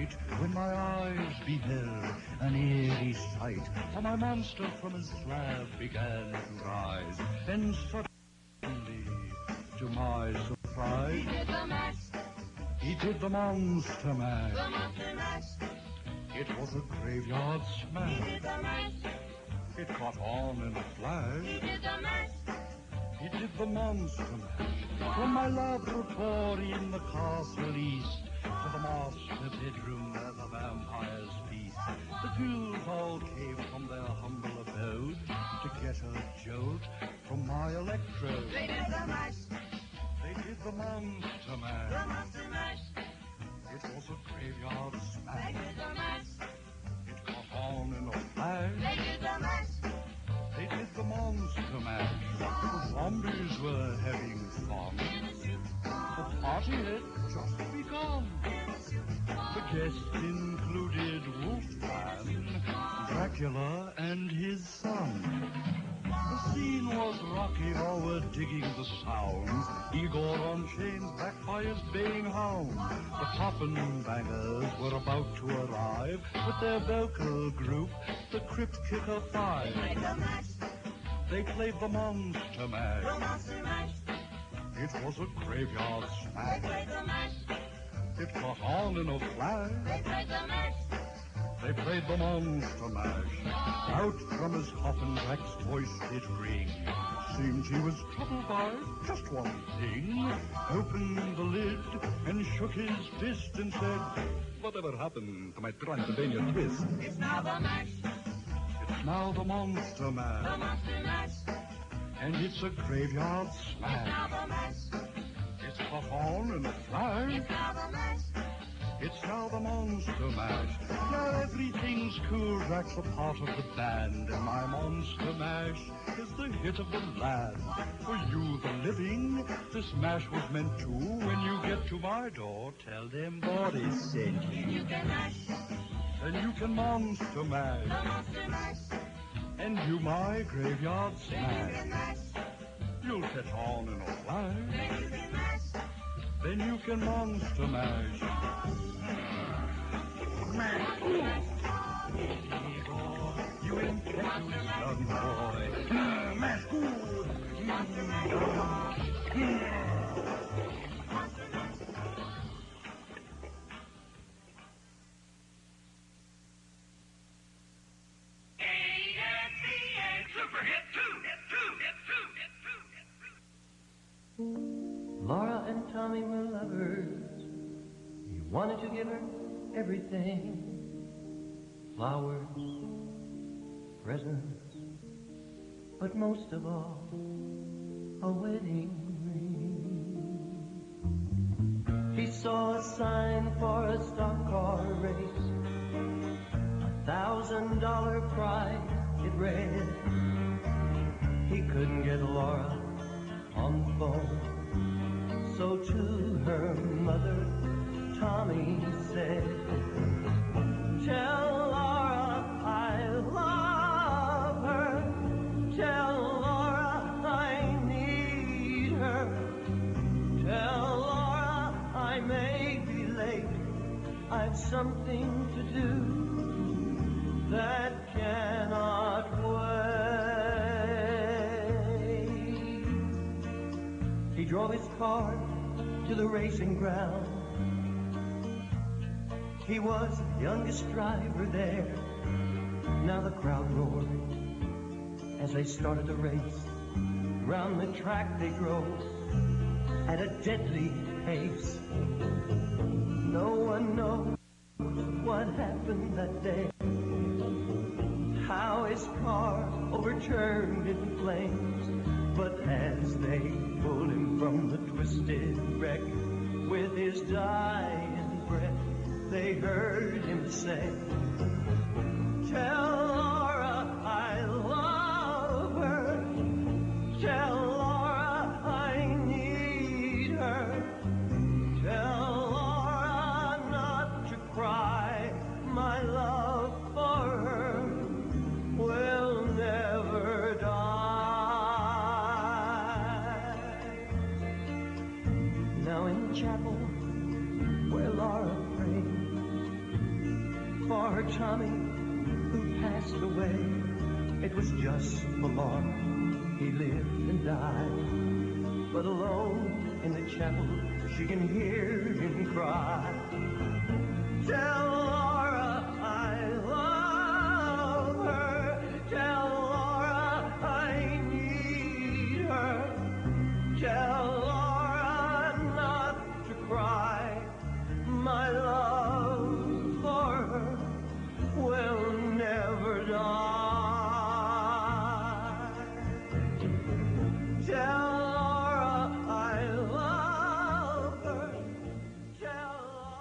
night when my eyes beheld an eerie sight. For my monster from his slab began to rise, and suddenly, to my surprise, he did the mash. He did the monster mash. The monster mash. It was a graveyard smash. He did the mash. It caught on in a flash. He did the mash. He did the monster mash. From my laboratory in the castle east to the master bedroom where the vampires feast, the ghouls all came from their humble abode to get a jolt from my electrode. They did the mash. They did the monster mash. The monster mash. It was a graveyard They smash. did the mash. It caught on in a flash. They did the mash. They did the monster mash. The zombies were having fun. The party had just begun. The guests included Wolfman, Dracula, and his son. The scene was rocky, all were digging the sounds. Igor on chains, backed by his baying hound. The coffin bangers were about to arrive with their vocal group, the Crypt Kicker Five. They played the mash. They played the monster mash. The monster mash. It was a graveyard They smash. played the mash. It caught on in a flash. They played the mash. They played the monster mash. Out from his coffin, Drac's voice did ring. Seemed he was troubled by just one thing. Opened the lid and shook his fist and said, "Whatever happened to my Transylvania twist?" It's now the mash. It's now the monster mash. The monster mash. And it's a graveyard It's smash. now the mash. It's caught on in a flash. It's now the mash. It's now the monster mash. Now everything's cool. Drac's a part of the band, and my monster mash is the hit of the land. For you, the living, this mash was meant to. When you get to my door, tell them Boris sent you. You can mash. Then you can monster mash, The monster mash. and do my graveyard Then you smash. can mash. You'll catch on in a flash. Then you can mash. Then you can monster mash. Igor, you impetuous young boy. Mash good. AFVN Super Hit 2, Hit 2, Hit 2, Hit 2, Hit 2. Laura and Tommy were lovers. He wanted to give her everything. Flowers, presents, but most of all, a wedding ring. He saw a sign for a stock car race, $1,000 prize, it read. He couldn't get Laura on the phone, so to her mother, Tommy said, "Tell Laura I love her. Tell Laura I need her. Tell Laura I may be late. I've something to do that cannot wait." He drove his car to the racing ground. He was the youngest driver there. Now the crowd roared as they started the race. Round the track they drove at a deadly pace. No one knows what happened that day, how his car overturned in flames. But as they pulled him from the twisted wreck, with his dying breath, they heard him say, "Tell Laura I love her. Tell Laura I need her. Tell Laura not to cry. My love for her will never die." Now in the chapel where Laura prayed, Laura Tommy, who passed away. It was just for Laura, he lived and died. But alone in the chapel, she can hear him cry. Tell Laura I love her. Tell Laura I need her. Tell Laura not to cry. My love for her will never die. Tell Laura I love her. Tell Laura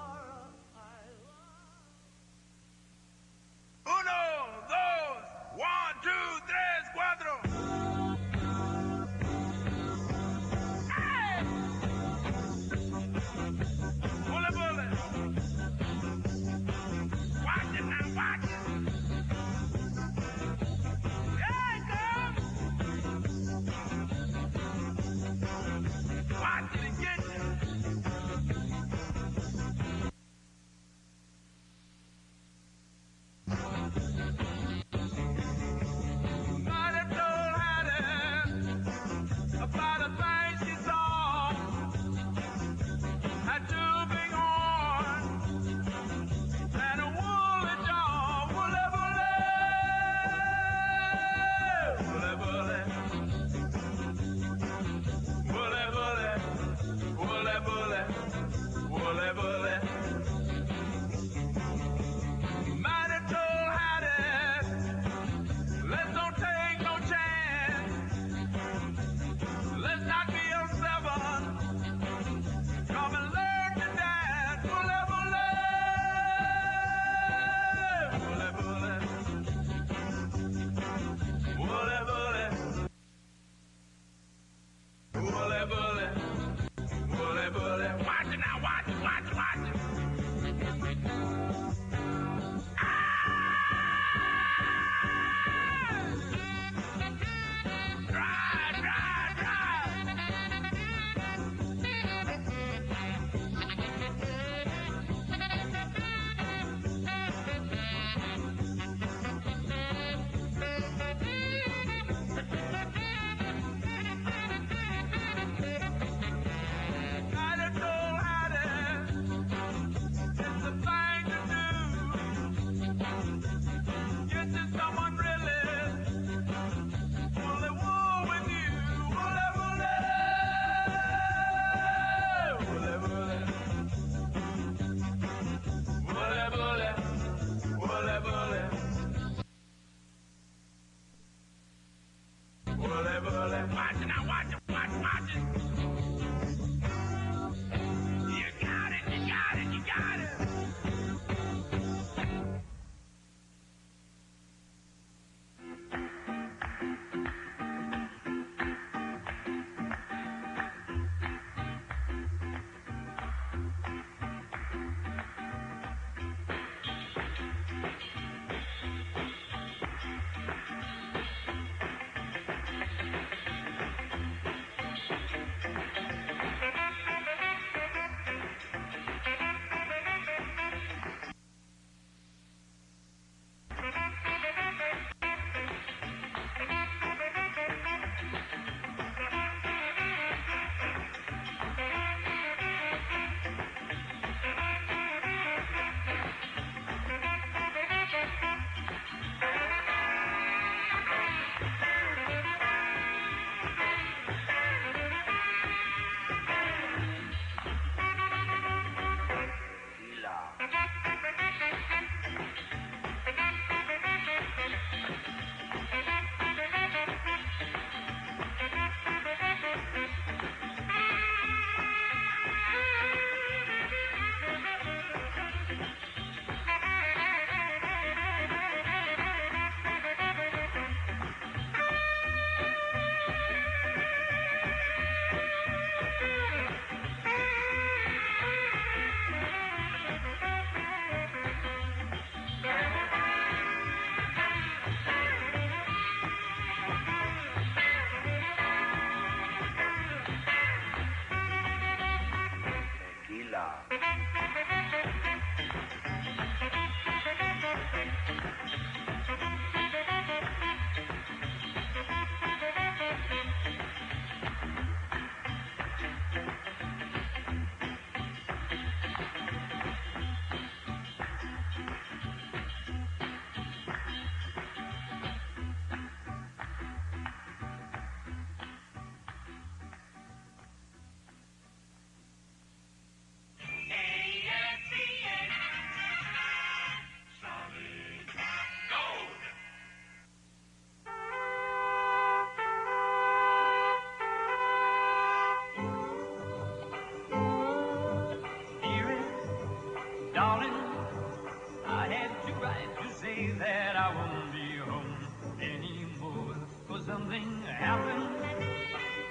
I won't be home anymore. For something happened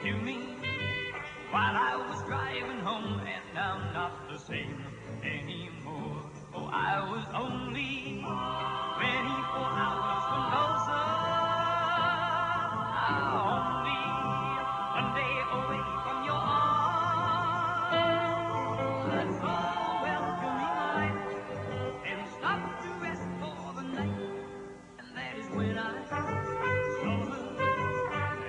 to me while I was driving home, and I'm not the same anymore. Oh, I was only 24 hours from Tulsa, only one day away from your arms. I saw a welcoming light and stopped to rest for the night, and that is when I saw her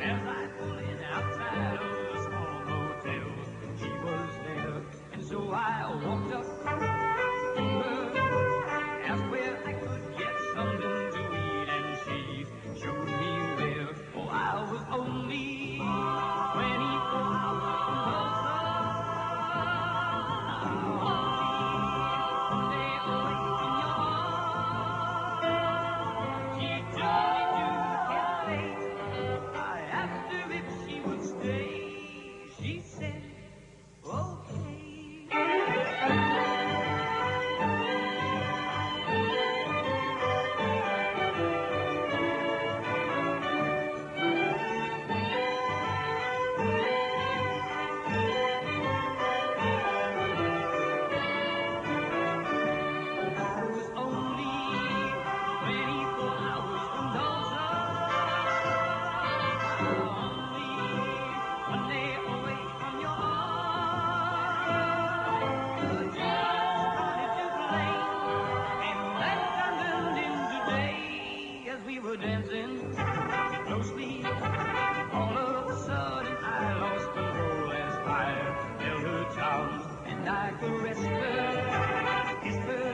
as I pulled in outside of the small motel. She was there, and so I walked up to her, asked where I could get something to eat, and she showed me where. Oh, I was only 24 hours from Tulsa, only one day away from your arms. She took me to the cafe. I asked her if she would stay. She said, okay. I was only 24 hours from Tulsa, only one day away from your arms. The judge started to play, and that turned into day as we were dancing closely. All of a sudden I lost control as I held her charms, and I caressed her, kissed her,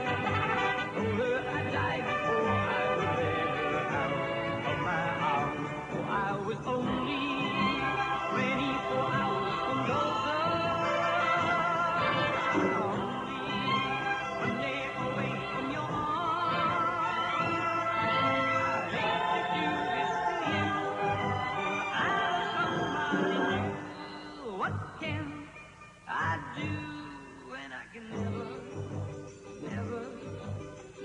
told her I'd die before I would let her out of my arms. Oh, I was only 24 hours from Tulsa, only one day away from your arms. I hate to do this to you, but I'm somebody new. What can I do when I can never, never,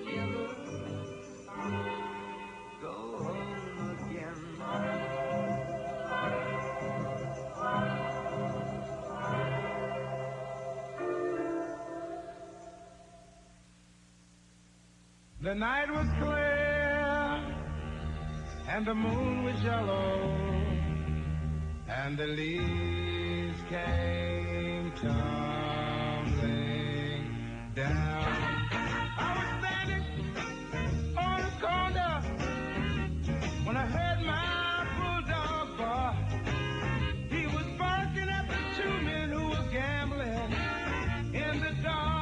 never go home again? The night was clear, and the moon was yellow, and the leaves came tumbling down. I was standing on the corner when I heard my bulldog bark. He was barking at the two men who were gambling in the dark.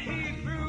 He threw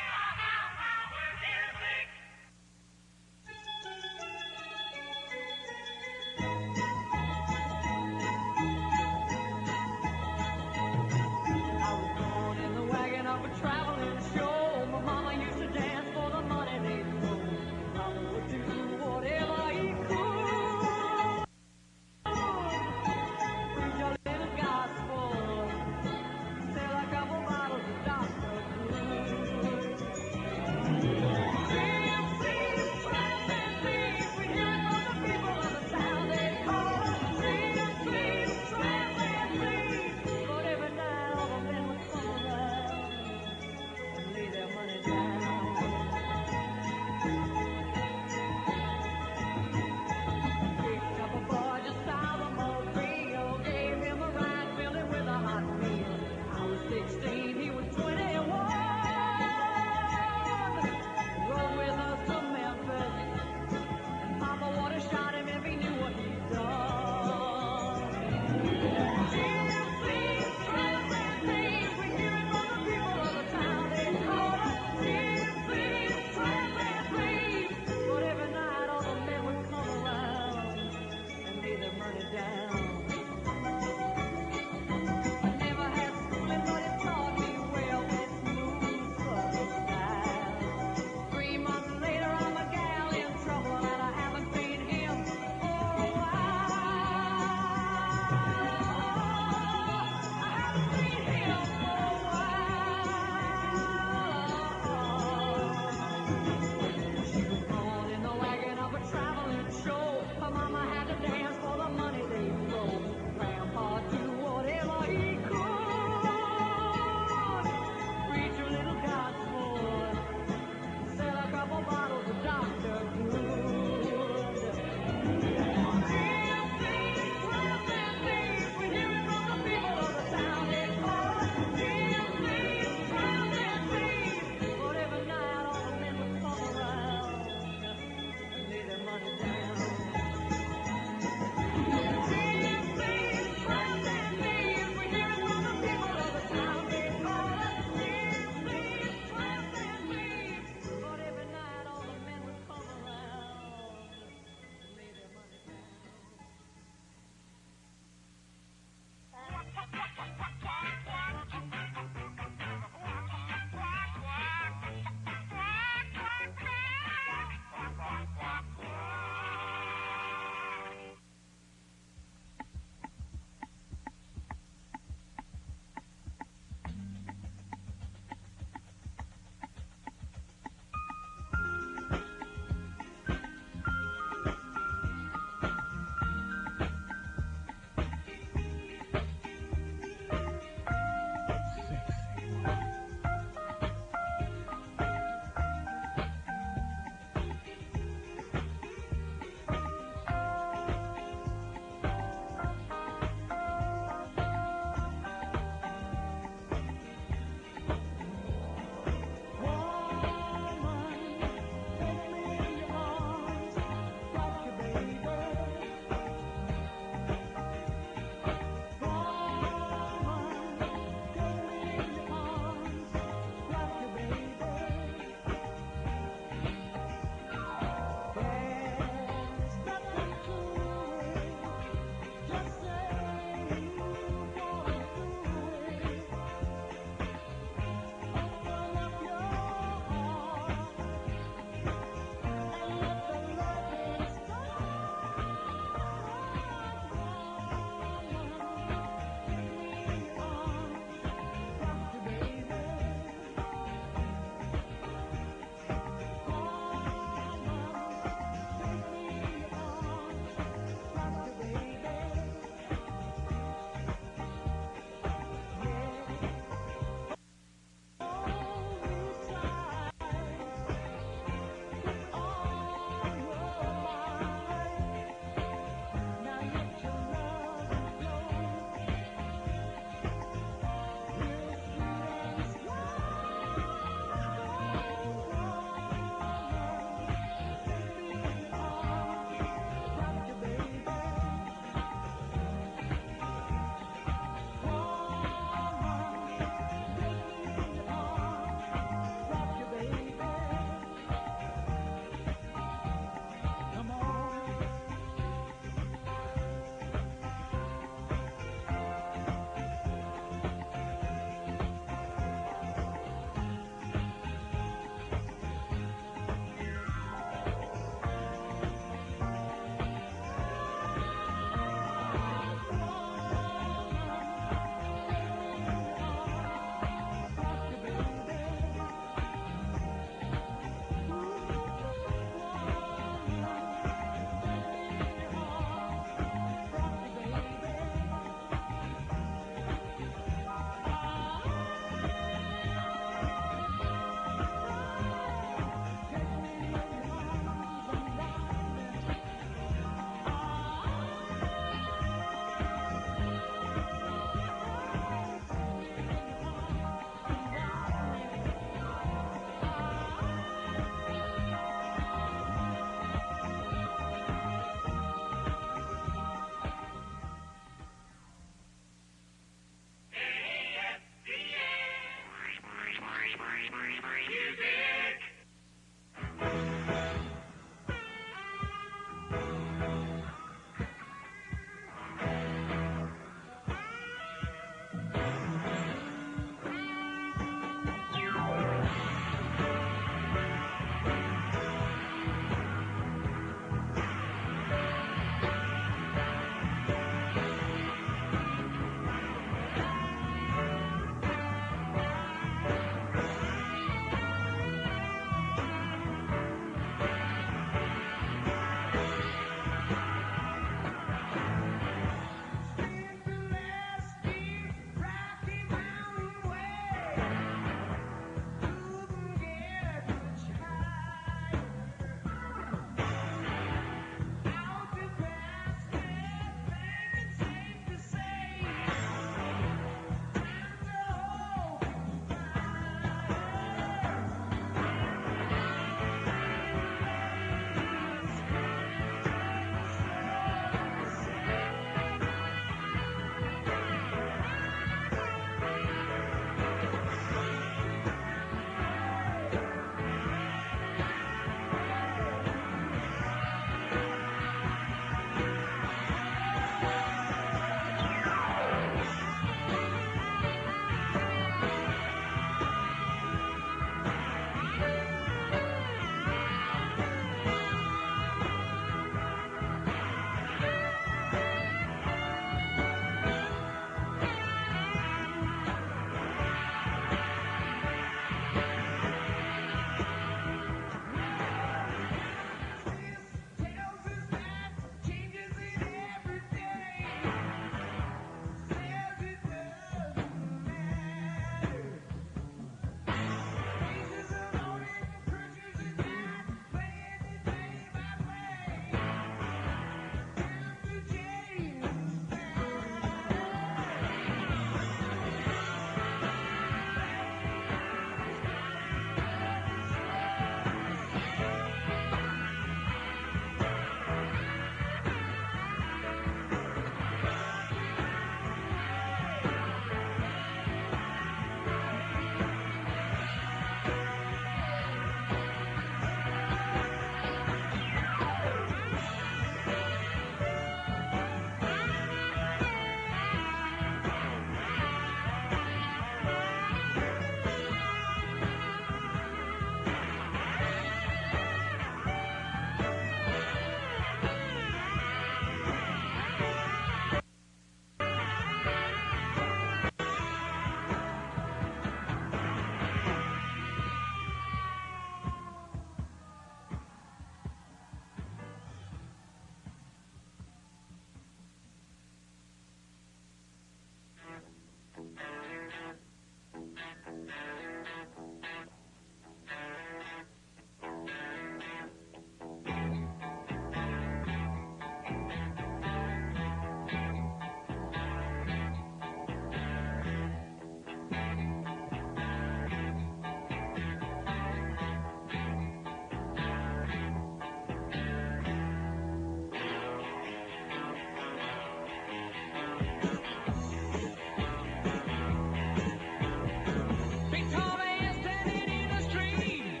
Victoria standing in the street,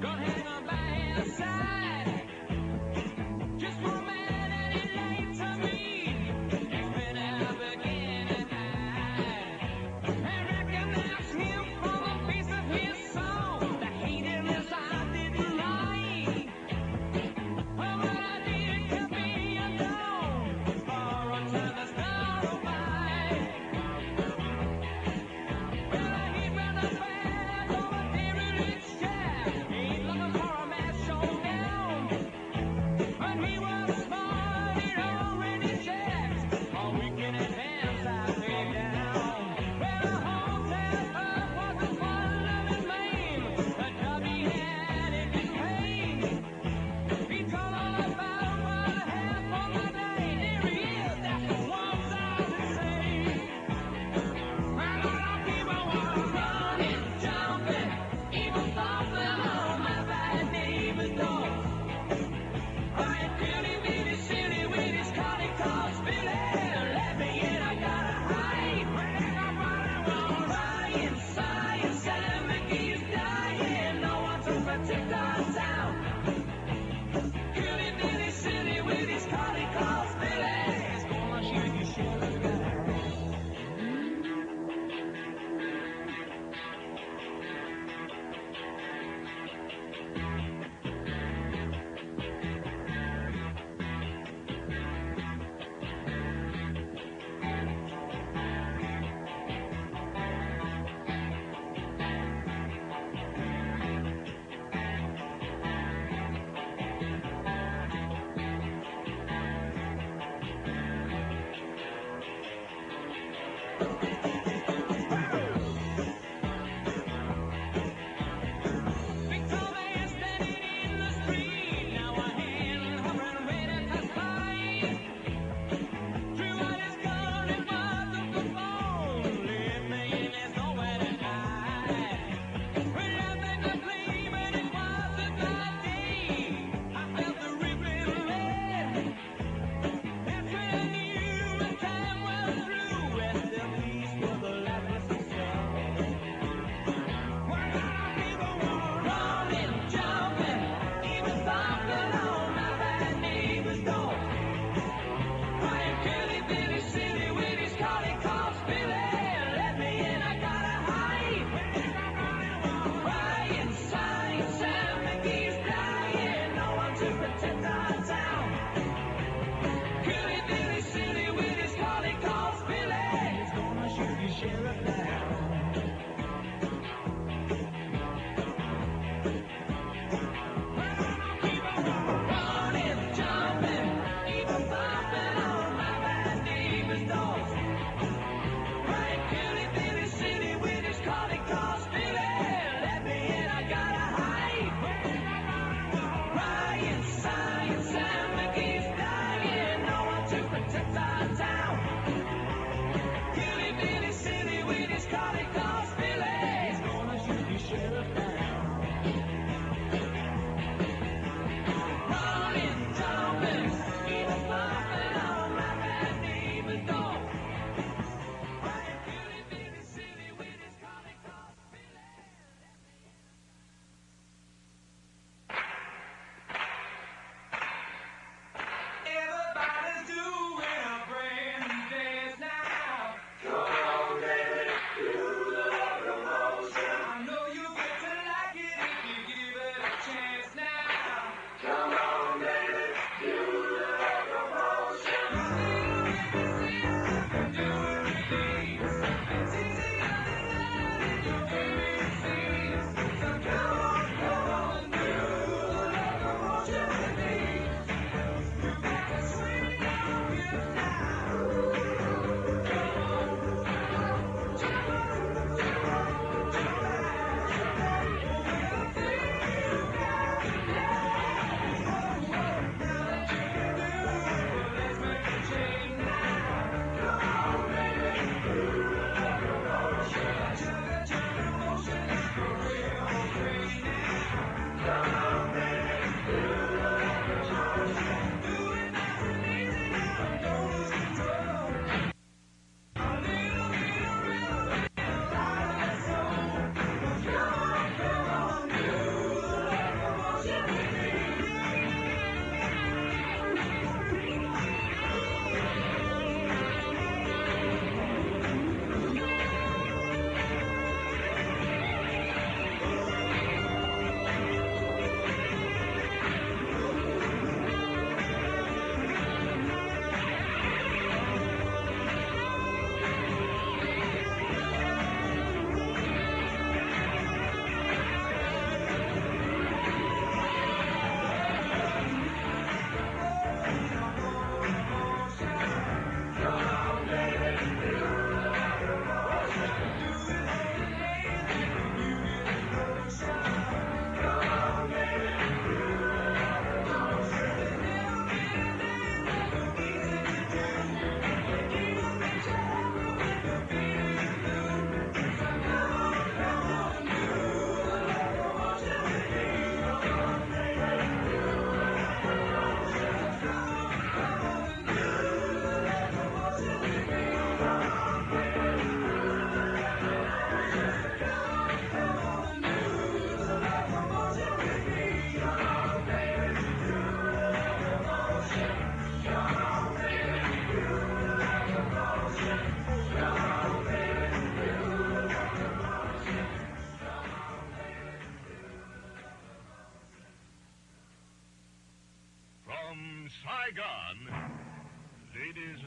gun hang on by his side. Just for a man and he laid to me. He's been out again at night. I recognize him from a piece of his soul. The hate in his eye didn't lie. Well, what I did kept me alone. For a time the star of mine. Well, he'd been a bad on a derelict shaft. He's looking for a mass showdown. But he was smart, he'd already checked. All week in advance, I paid down. Well, the hotel pub was a full of his name. The job he had in his pay. He told all about what I had for my day. There he is, that's the ones I would say. Well, all our people were running, jumping, even stomping on my bad neighbor's door. Right, Billy, Billy, silly with his collie calls, Billy, let me in, I gotta hide. Well, everybody was crying, sighing, Sam McGee's dying, no one to protect our town. Billy, Billy, silly with his collie calls, Billy, it's gonna shoot you shivers down. Victoria standing in the street, now a hand hovering ready to fight. Drew out his gun and buzzed the phone. Let me in, there's nowhere to hide. Well, I think the flame and it was a bad day. I felt the ripping red. That's when I knew the time was through. Rest in peace,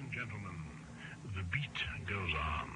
and gentlemen, the beat goes on.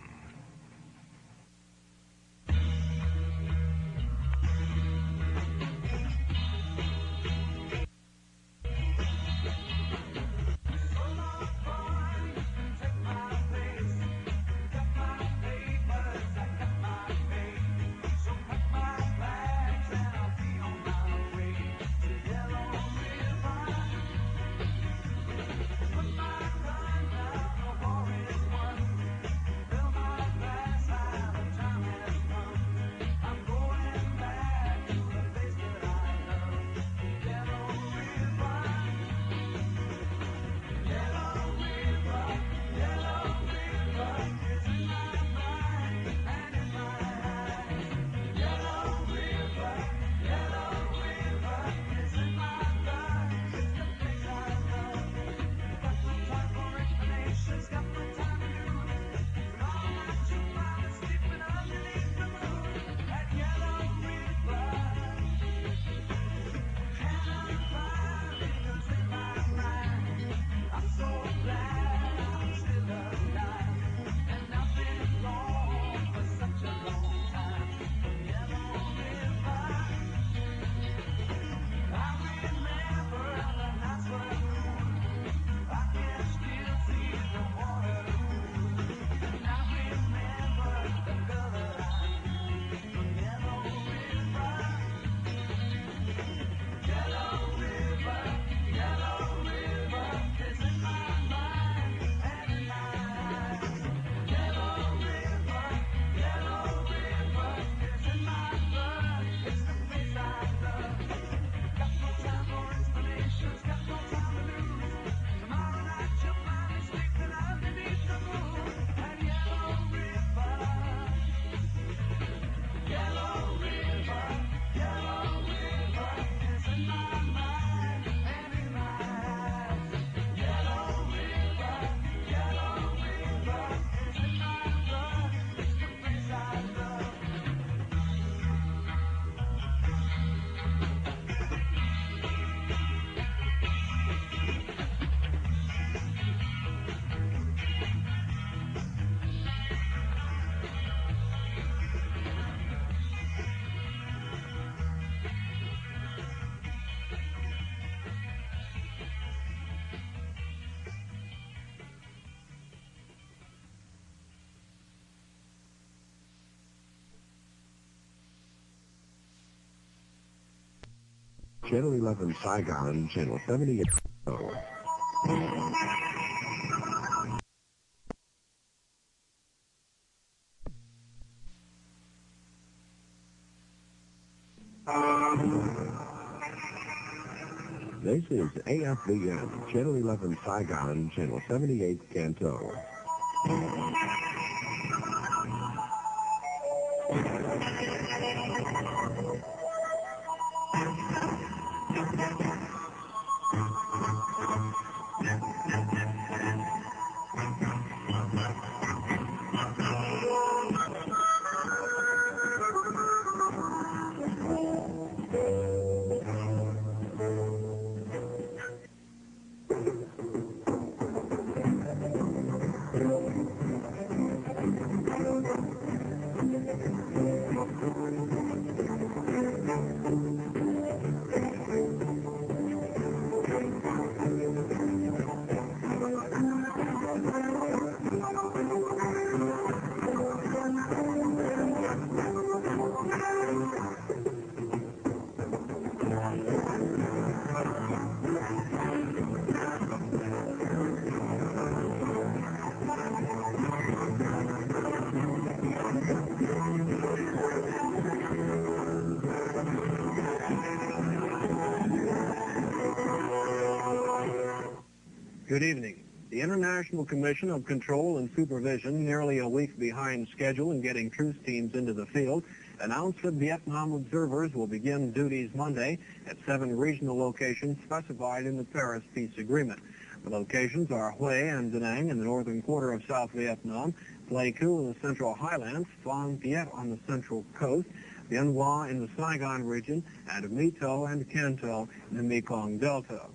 Channel 11 Saigon, Channel 78. This is AFVN, Channel 11 Saigon, Channel 78 Canto. Good evening. The International Commission of Control and Supervision, nearly a week behind schedule in getting truce teams into the field, announced that Vietnam observers will begin duties Monday at 7 regional locations specified in the Paris Peace Agreement. The locations are Hue and Da Nang in the northern quarter of South Vietnam, Pleiku in the central highlands, Phan Viet on the central coast, Bien Hoa in the Saigon region, and My Tho and Can Tho in the Mekong Delta.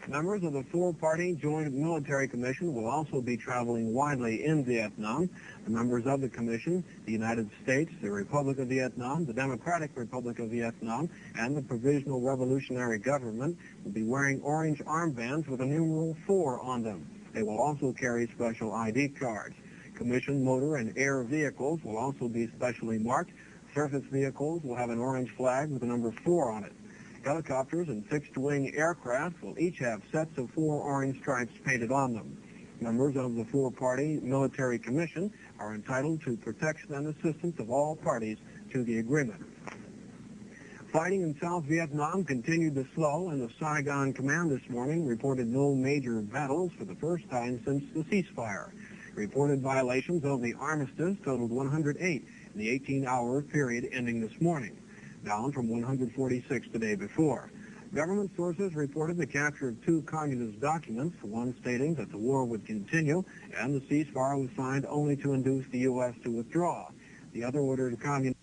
Members of the four-party Joint Military Commission will also be traveling widely in Vietnam. The members of the commission, the United States, the Republic of Vietnam, the Democratic Republic of Vietnam, and the Provisional Revolutionary Government will be wearing orange armbands with a numeral 4 on them. They will also carry special ID cards. Commission motor and air vehicles will also be specially marked. Surface vehicles will have an orange flag with the number 4 on it. Helicopters and fixed-wing aircraft will each have sets of 4 orange stripes painted on them. Members of the four-party Military Commission are entitled to protection and assistance of all parties to the agreement. Fighting in South Vietnam continued to slow, and the Saigon Command this morning reported no major battles for the first time since the ceasefire. Reported violations of the armistice totaled 108 in the 18-hour period ending this morning, down from 146 the day before. Government sources reported the capture of 2 communist documents, one stating that the war would continue and the ceasefire was signed only to induce the U.S. to withdraw. The other ordered communists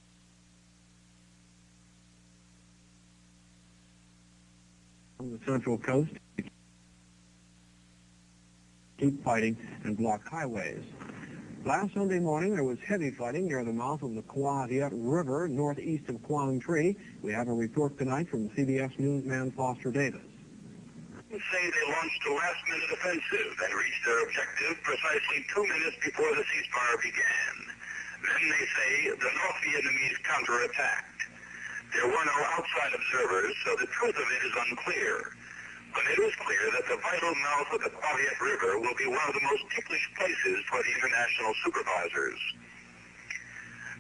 on the Central Coast to keep fighting and block highways. Last Sunday morning, there was heavy fighting near the mouth of the Qua Viet River, northeast of Quang Tri. We have a report tonight from CBS newsman Foster Davis. Say they launched a last-minute offensive and reached their objective precisely 2 minutes before the ceasefire began. Then they say the North Vietnamese counterattacked. There were no outside observers, so the truth of it is unclear. But it is clear that the vital mouth of the Qua Viet River will be one of the most ticklish places for the international supervisors.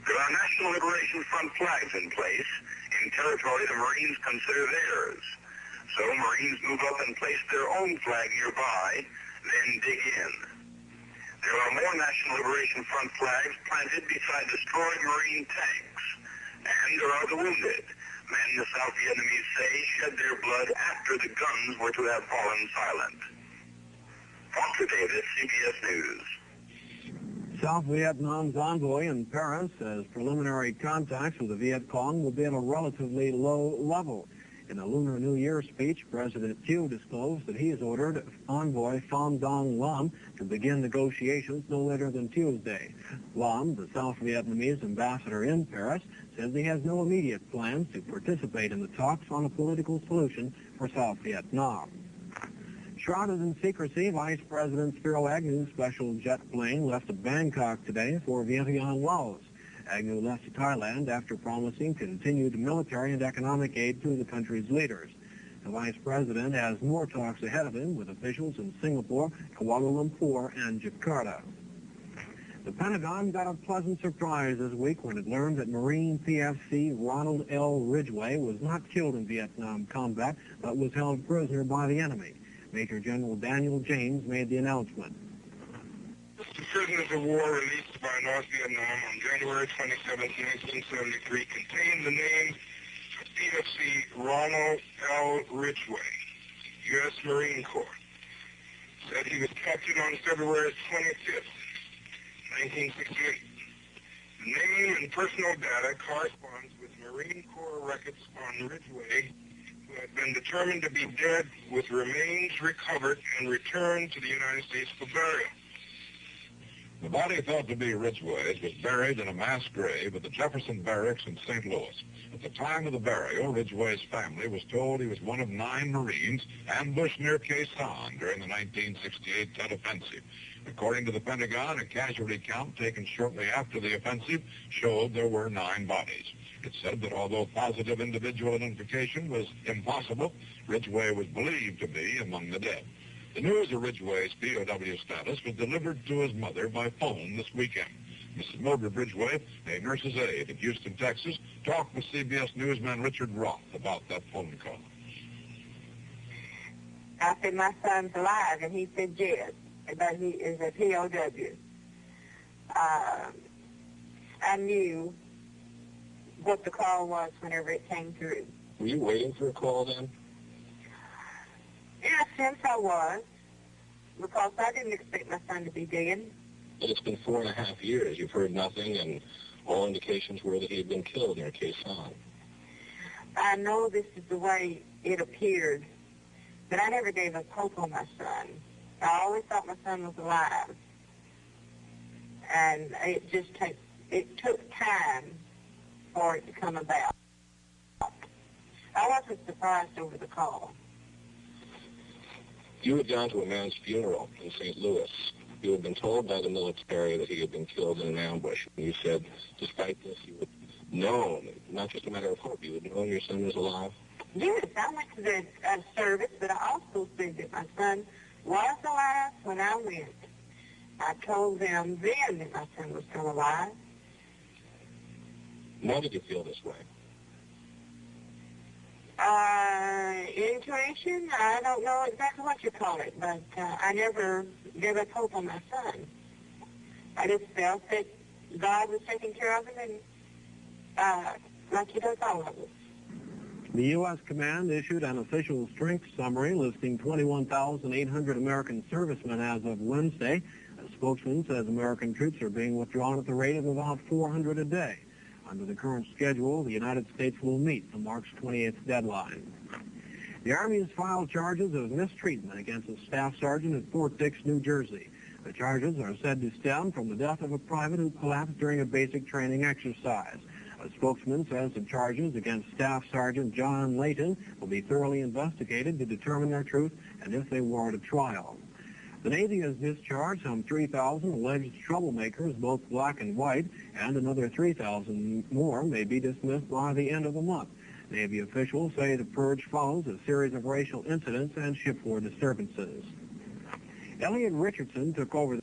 There are National Liberation Front flags in place in territory the Marines consider theirs. So Marines move up and place their own flag nearby, then dig in. There are more National Liberation Front flags planted beside destroyed Marine tanks. And there are the wounded. Men, the South Vietnamese say, shed their blood after the guns were to have fallen silent. Foster Davis, CBS News. South Vietnam's envoy in Paris says preliminary contacts with the Viet Cong will be at a relatively low level. In a Lunar New Year speech, President Thieu disclosed that he has ordered envoy Pham Dong Lam to begin negotiations no later than Tuesday. Lam, the South Vietnamese ambassador in Paris, says he has no immediate plans to participate in the talks on a political solution for South Vietnam. Shrouded in secrecy, Vice President Spiro Agnew's special jet plane left Bangkok today for Vientiane, Laos. Agnew left to Thailand after promising continued military and economic aid to the country's leaders. The Vice President has more talks ahead of him with officials in Singapore, Kuala Lumpur, and Jakarta. The Pentagon got a pleasant surprise this week when it learned that Marine PFC Ronald L. Ridgway was not killed in Vietnam combat, but was held prisoner by the enemy. Major General Daniel James made the announcement. The prisoners of war released by North Vietnam on January 27, 1973 contained the name PFC Ronald L. Ridgway, U.S. Marine Corps. Said he was captured on February 25th, 1968. The name and personal data corresponds with Marine Corps records on Ridgway, who had been determined to be dead, with remains recovered and returned to the United States for burial. The body thought to be Ridgway's was buried in a mass grave at the Jefferson Barracks in St. Louis. At the time of the burial, Ridgway's family was told he was one of 9 Marines ambushed near Khe Sanh during the 1968 Tet Offensive. According to the Pentagon, a casualty count taken shortly after the offensive showed there were 9 bodies. It said that although positive individual identification was impossible, Ridgway was believed to be among the dead. The news of Ridgway's POW status was delivered to his mother by phone this weekend. Mrs. Mildred Ridgway, a nurse's aide in Houston, Texas, talked with CBS newsman Richard Roth about that phone call. I said, my son's alive, and he said yes, but he is a POW. I knew what the call was whenever it came through. Were you waiting for a call then? In a sense, I was, because I didn't expect my son to be dead. But it's been 4.5 years. You've heard nothing, and all indications were that he had been killed near Khe Sanh. I know this is the way it appeared, But I never gave up hope on my son. I always thought my son was alive. And it took time for it to come about. I wasn't surprised over the call. You had gone to a man's funeral in St. Louis. You had been told by the military that he had been killed in an ambush. And you said, despite this, you had known, not just a matter of hope, you had known your son was alive? Yes, I went to the service, but I also said that my son was alive when I went. I told them then that my son was still alive. Why did you feel this way? Intuition, I don't know exactly what you call it, but I never gave up hope on my son. I just felt that God was taking care of him, and like he does all of us. The U.S. Command issued an official strength summary listing 21,800 American servicemen as of Wednesday. A spokesman says American troops are being withdrawn at the rate of about 400 a day. Under the current schedule, the United States will meet the March 28th deadline. The Army has filed charges of mistreatment against a staff sergeant at Fort Dix, New Jersey. The charges are said to stem from the death of a private who collapsed during a basic training exercise. A spokesman says the charges against Staff Sergeant John Layton will be thoroughly investigated to determine their truth and if they warrant a trial. The Navy has discharged some 3,000 alleged troublemakers, both black and white, and another 3,000 more may be dismissed by the end of the month. Navy officials say the purge follows a series of racial incidents and shipboard disturbances. Elliot Richardson took over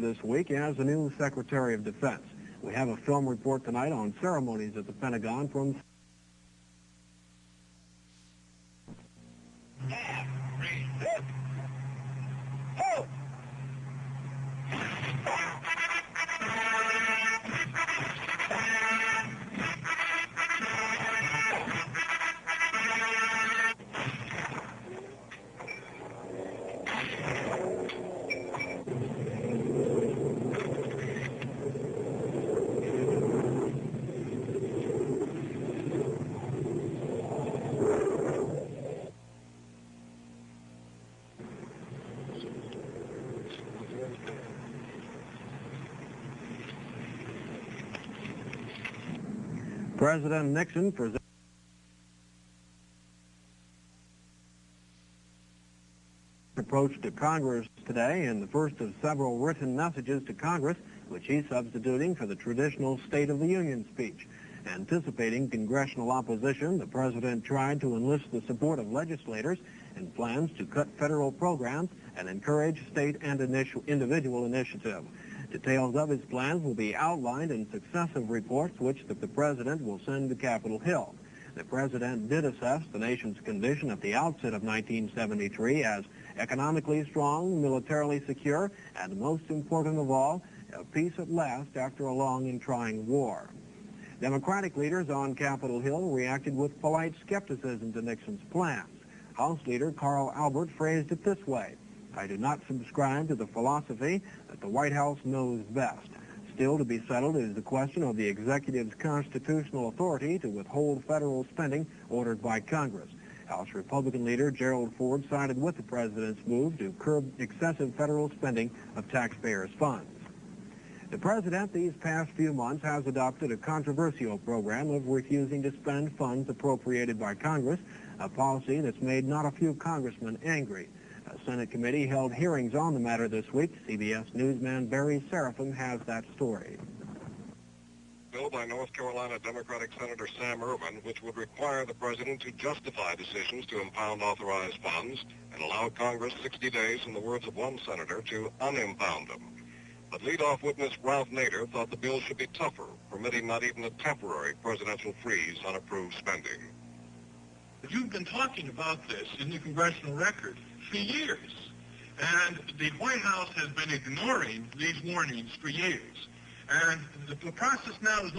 this week as the new Secretary of Defense. We have a film report tonight on ceremonies at the Pentagon from President Nixon presented approach to Congress today in the first of several written messages to Congress, which he's substituting for the traditional State of the Union speech. Anticipating congressional opposition, the president tried to enlist the support of legislators in plans to cut federal programs and encourage state and individual initiative. Details of his plans will be outlined in successive reports which the president will send to Capitol Hill. The president did assess the nation's condition at the outset of 1973 as economically strong, militarily secure, and most important of all, peace at last after a long and trying war. Democratic leaders on Capitol Hill reacted with polite skepticism to Nixon's plans. House Leader Carl Albert phrased it this way: "I do not subscribe to the philosophy that the White House knows best. Still to be settled is the question of the executive's constitutional authority to withhold federal spending ordered by Congress." House Republican leader Gerald Ford sided with the president's move to curb excessive federal spending of taxpayers' funds. The president these past few months has adopted a controversial program of refusing to spend funds appropriated by Congress, a policy that's made not a few congressmen angry. A Senate committee held hearings on the matter this week. CBS newsman Barry Seraphim has that story. Bill by North Carolina Democratic Senator Sam Ervin, which would require the president to justify decisions to impound authorized funds and allow Congress 60 days, in the words of one senator, to unimpound them. But leadoff witness Ralph Nader thought the bill should be tougher, permitting not even a temporary presidential freeze on approved spending. You've been talking about this in the congressional record for years, and the White House has been ignoring these warnings for years. And the process now is